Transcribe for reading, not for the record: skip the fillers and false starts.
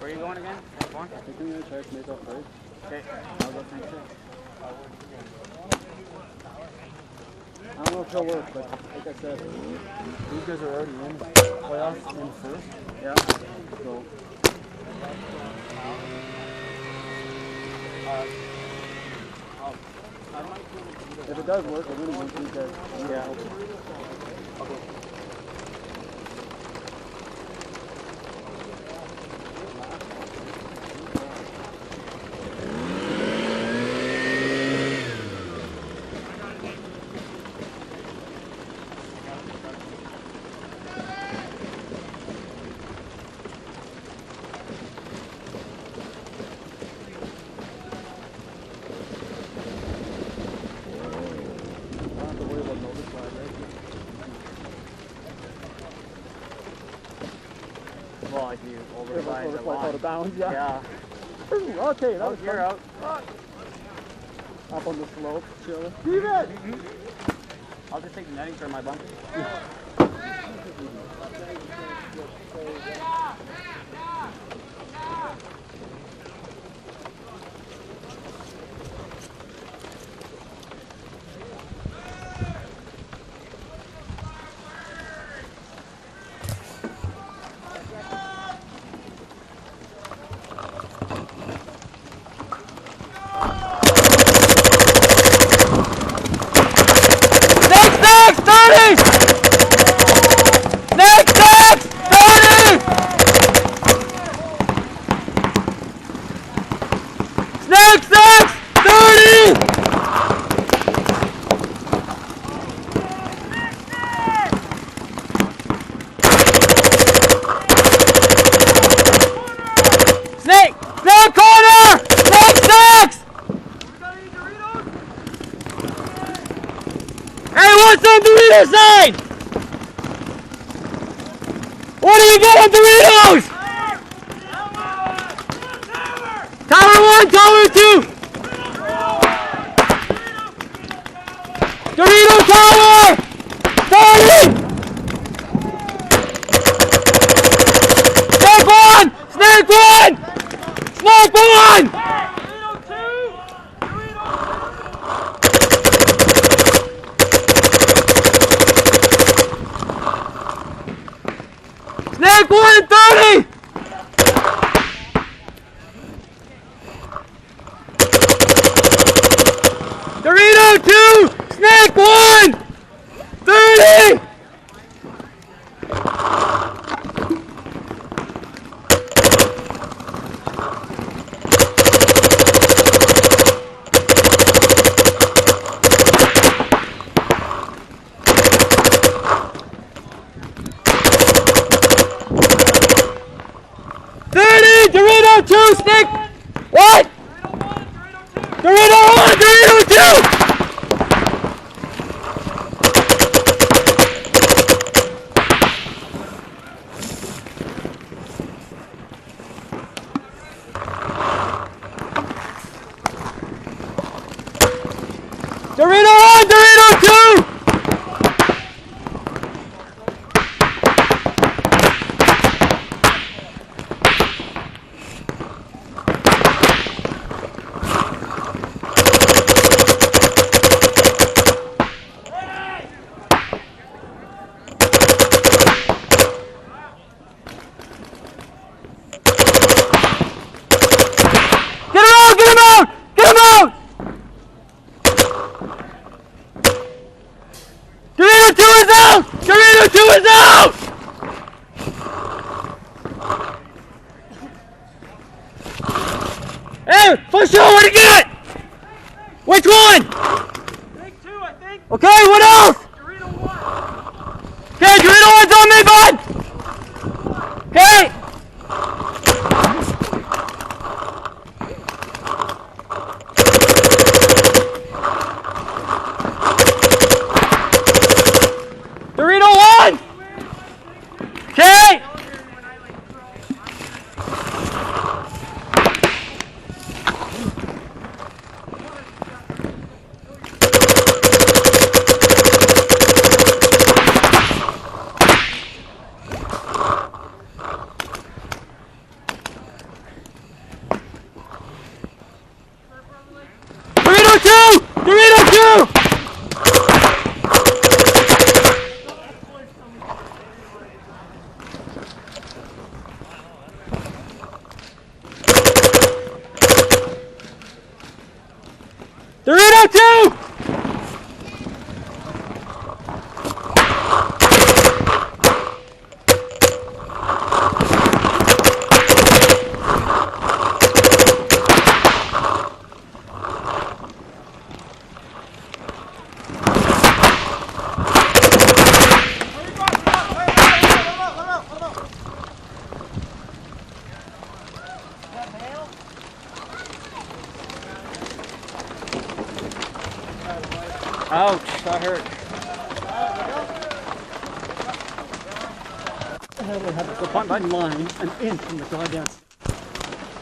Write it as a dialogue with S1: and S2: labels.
S1: Where are you going again? Next one?
S2: I think I'm going to try to make off first.
S1: Okay, I'll go next two.
S2: I don't know if it'll work, but like I said, these guys are already in playoffs in first.
S1: Yeah.
S2: So. If it does work, I'm going to want these guys.
S1: Yeah.
S2: Okay.
S1: Well, if you overfly the line.
S2: Out of bounds, yeah.
S1: Yeah.
S2: Okay, that was
S1: You're
S2: fun.
S1: out.
S2: Up on the slope, chilling. Leave it!
S1: I'll just take the netting for my bunker. Dorito side! What do you get on Doritos? Tower 1, Tower 2! Dorito Tower! 40! Snake 1! Snake 1! Snake 1! Snake 1 and 30! Dorito 2! Snake 1! 30! Dorito 2, Snake! What? Dorito 1, Dorito 2! Dorito 1, Dorito 2! Dorito 2 is out! Hey, for sure, what do you get? Which one?
S3: Take 2, I think.
S1: Okay, what else?
S3: Dorito 1.
S1: Okay, Dorito 1's on me, bud! Okay! Dorito 1! Okay!
S2: Ouch, that hurt.
S4: The hell they have the button line an inch from the goddamn